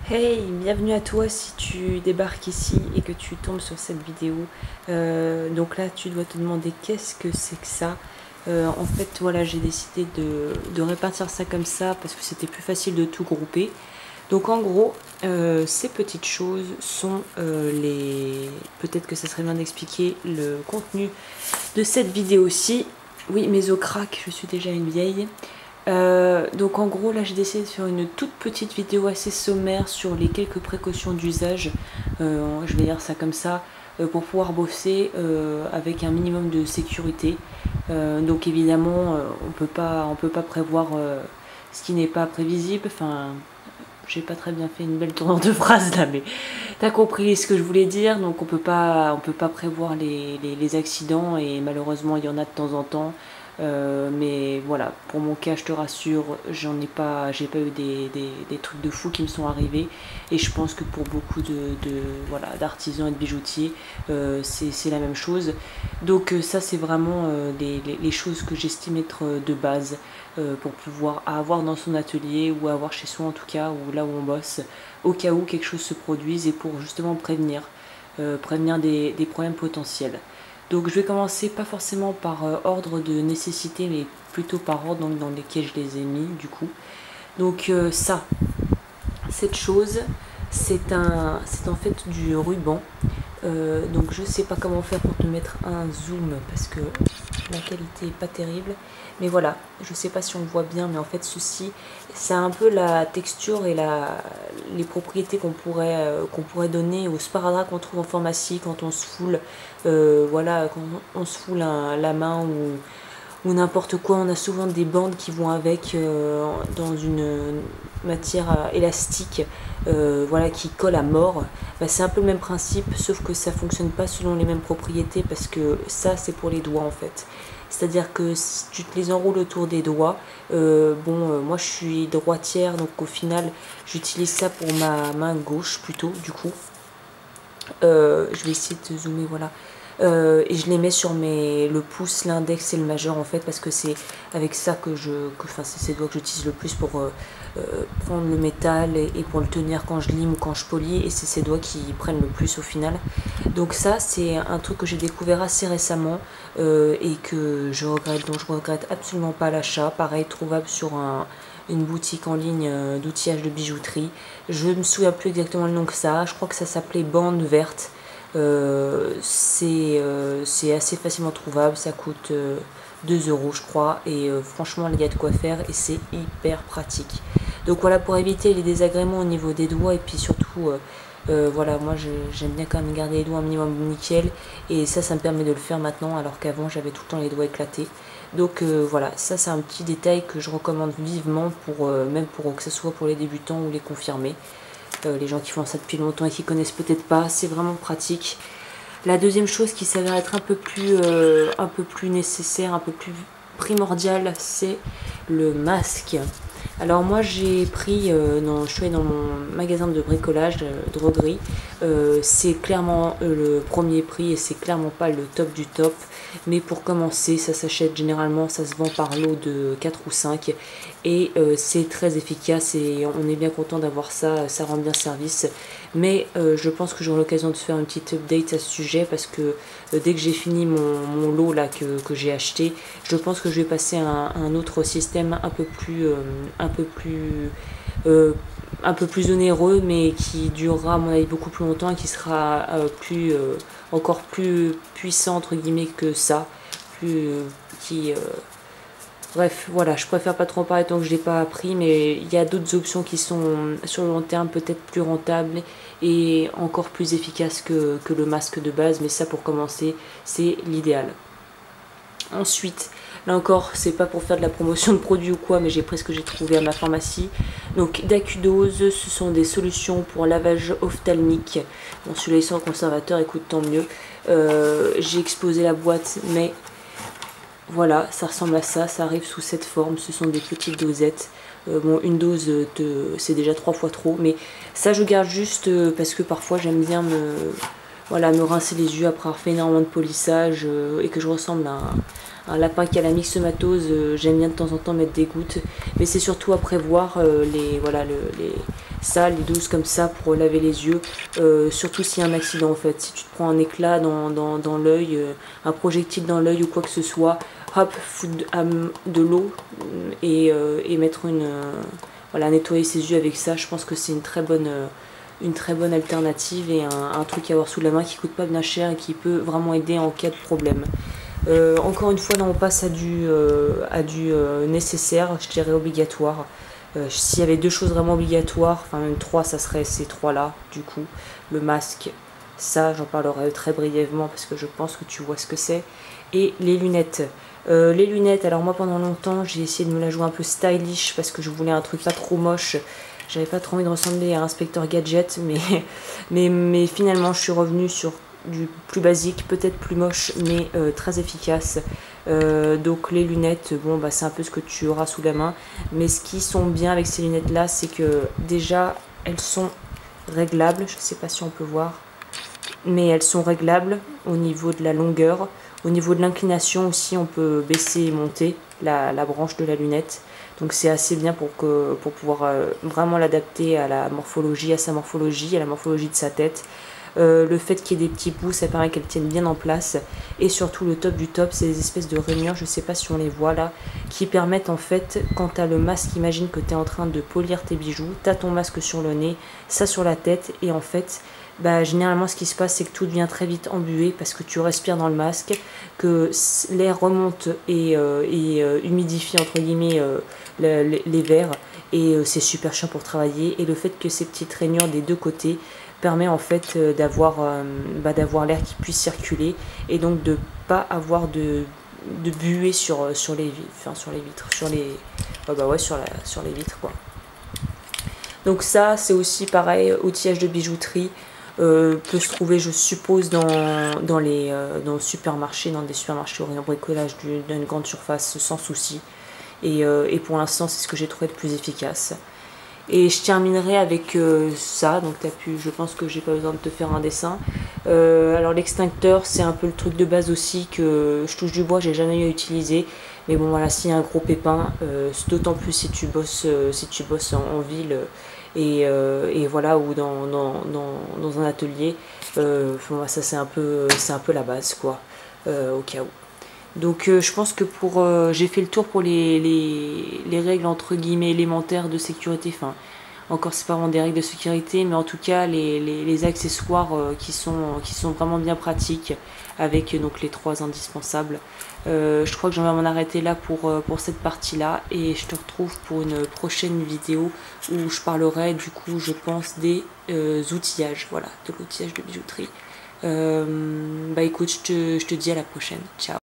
Hey, bienvenue à toi si tu débarques ici et que tu tombes sur cette vidéo. Donc là, tu dois te demander qu'est-ce que c'est que ça. En fait, voilà, j'ai décidé de répartir ça comme ça parce que c'était plus facile de tout grouper. Donc en gros, ces petites choses sont les... Peut-être que ça serait bien d'expliquer le contenu de cette vidéo-ci. Oui, mes os craquent, je suis déjà une vieille. Donc en gros là j'ai décidé de faire une toute petite vidéo assez sommaire sur les quelques précautions d'usage, je vais dire ça comme ça, pour pouvoir bosser avec un minimum de sécurité. Donc évidemment on peut pas prévoir ce qui n'est pas prévisible, enfin j'ai pas très bien fait une belle tournure de phrase là, mais t'as compris ce que je voulais dire. Donc on peut pas prévoir les accidents et malheureusement il y en a de temps en temps. Mais voilà, pour mon cas, je te rassure, j'ai pas eu des trucs de fou qui me sont arrivés. Et je pense que pour beaucoup voilà, d'artisans et de bijoutiers, c'est la même chose. Donc ça, c'est vraiment les choses que j'estime être de base pour pouvoir avoir dans son atelier ou avoir chez soi en tout cas, ou là où on bosse, au cas où quelque chose se produise et pour justement prévenir des problèmes potentiels. Donc je vais commencer pas forcément par ordre de nécessité, mais plutôt par ordre dans lesquels je les ai mis du coup. Donc cette chose, c'est en fait du ruban. Donc je sais pas comment faire pour te mettre un zoom parce que la qualité est pas terrible. Mais voilà, je sais pas si on le voit bien, mais en fait ceci, c'est un peu la texture et les propriétés qu'on pourrait donner au sparadrap qu'on trouve en pharmacie quand on se foule, voilà, quand on se foule la main ou n'importe quoi. On a souvent des bandes qui vont avec dans une matière élastique, voilà, qui colle à mort. Bah, c'est un peu le même principe, sauf que ça fonctionne pas selon les mêmes propriétés parce que ça c'est pour les doigts en fait. C'est-à-dire que si tu te les enroules autour des doigts, moi je suis droitière, donc au final j'utilise ça pour ma main gauche plutôt du coup. Je vais essayer de zoomer, voilà. Et je les mets sur le pouce, l'index et le majeur en fait, parce que c'est avec ça enfin c'est ces doigts que j'utilise le plus pour prendre le métal et pour le tenir quand je lime ou quand je polis, et c'est ces doigts qui prennent le plus au final. Donc ça c'est un truc que j'ai découvert assez récemment et que je regrette, donc je regrette absolument pas l'achat. Pareil, trouvable sur une boutique en ligne d'outillage de bijouterie. Je me souviens plus exactement le nom que ça, je crois que ça s'appelait Bande Verte. C'est assez facilement trouvable, ça coûte 2 euros je crois, et franchement il y a de quoi faire et c'est hyper pratique. Donc voilà, pour éviter les désagréments au niveau des doigts, et puis surtout voilà, moi j'aime bien quand même garder les doigts un minimum nickel, et ça me permet de le faire maintenant alors qu'avant j'avais tout le temps les doigts éclatés. Donc voilà, ça c'est un petit détail que je recommande vivement pour même pour que ce soit pour les débutants ou les confirmés. Les gens qui font ça depuis longtemps et qui connaissent peut-être pas, c'est vraiment pratique. La deuxième chose qui s'avère être un peu plus nécessaire, un peu plus primordial, c'est le masque. Alors moi j'ai pris, je suis allée dans mon magasin de bricolage, de droguerie. C'est clairement le premier prix et c'est clairement pas le top du top. Mais pour commencer, ça s'achète généralement, ça se vend par lot de 4 ou 5. Et c'est très efficace et on est bien content d'avoir ça, ça rend bien service. Mais je pense que j'aurai l'occasion de faire une petite update à ce sujet parce que dès que j'ai fini mon lot là que j'ai acheté, je pense que je vais passer à un autre système un peu plus onéreux, mais qui durera à mon avis beaucoup plus longtemps et qui sera encore plus puissant entre guillemets que ça, plus qui bref, voilà, je préfère pas trop en parler tant que je l'ai pas appris, mais il y a d'autres options qui sont sur le long terme peut-être plus rentables et encore plus efficaces que le masque de base, mais ça pour commencer, c'est l'idéal. Ensuite, là encore, c'est pas pour faire de la promotion de produits ou quoi, mais j'ai pris ce que j'ai trouvé à ma pharmacie. Donc d'Acudose, ce sont des solutions pour lavage ophtalmique. Bon, celui-là est sans conservateur, écoute, tant mieux. J'ai exposé la boîte, mais voilà, ça ressemble à ça, ça arrive sous cette forme, ce sont des petites dosettes. Bon, une dose, c'est déjà 3 fois trop, mais ça je garde juste parce que parfois j'aime bien me rincer les yeux après avoir fait énormément de polissage et que je ressemble à un lapin qui a la myxomatose. J'aime bien de temps en temps mettre des gouttes, mais c'est surtout à prévoir Ça, les doses comme ça pour laver les yeux, surtout s'il y a un accident en fait. Si tu te prends un éclat dans l'œil, un projectile dans l'œil ou quoi que ce soit, hop, foutre de l'eau et mettre voilà, nettoyer ses yeux avec ça. Je pense que c'est une très bonne alternative et un truc à avoir sous la main qui coûte pas bien cher et qui peut vraiment aider en cas de problème. Encore une fois, là on passe à du nécessaire, je dirais obligatoire. S'il y avait 2 choses vraiment obligatoires, enfin même 3, ça serait ces 3-là, du coup. Le masque, ça j'en parlerai très brièvement parce que je pense que tu vois ce que c'est. Et les lunettes. Les lunettes, alors moi pendant longtemps j'ai essayé de me la jouer un peu stylish parce que je voulais un truc pas trop moche. J'avais pas trop envie de ressembler à Inspecteur Gadget, mais finalement je suis revenue sur du plus basique, peut-être plus moche, mais très efficace. Donc les lunettes, bon bah c'est un peu ce que tu auras sous la main, mais ce qui sont bien avec ces lunettes là, c'est que déjà elles sont réglables, je sais pas si on peut voir, mais elles sont réglables au niveau de la longueur, au niveau de l'inclination aussi, on peut baisser et monter la branche de la lunette. Donc c'est assez bien pour pouvoir vraiment l'adapter à la morphologie, à sa morphologie, à la morphologie de sa tête. Le fait qu'il y ait des petits bouts, ça permet qu'elle tienne bien en place. Et surtout le top du top, c'est des espèces de rainures, je sais pas si on les voit là, qui permettent en fait, quand tu as le masque, imagine que tu es en train de polir tes bijoux, tu as ton masque sur le nez, ça sur la tête, et en fait, bah, généralement ce qui se passe c'est que tout devient très vite embué parce que tu respires dans le masque, que l'air remonte et humidifie entre guillemets les verres, et c'est super chiant pour travailler. Et le fait que ces petites rainures des 2 côtés permet en fait d'avoir l'air qui puisse circuler et donc de pas avoir de buée sur les vitres, sur les vitres quoi. Donc ça c'est aussi pareil, outillage de bijouterie, peut se trouver je suppose dans le supermarché, dans des supermarchés au rayon bricolage d'une grande surface sans souci, et pour l'instant c'est ce que j'ai trouvé de plus efficace. Et je terminerai avec ça, donc je pense que j'ai pas besoin de te faire un dessin. Alors l'extincteur c'est un peu le truc de base aussi que je touche du bois, j'ai jamais eu à utiliser. Mais bon voilà, s'il y a un gros pépin, d'autant plus si tu bosses en ville et voilà, ou dans un atelier, ça c'est un peu la base quoi, au cas où. Donc je pense que j'ai fait le tour pour les règles entre guillemets élémentaires de sécurité. Enfin, encore c'est pas vraiment des règles de sécurité, mais en tout cas les accessoires qui sont vraiment bien pratiques avec donc les 3 indispensables. Je crois que j'en vais m'en arrêter là pour cette partie-là, et je te retrouve pour une prochaine vidéo où je parlerai du coup je pense des outillages, voilà, de l'outillage de bijouterie. Bah écoute, je te dis à la prochaine, ciao.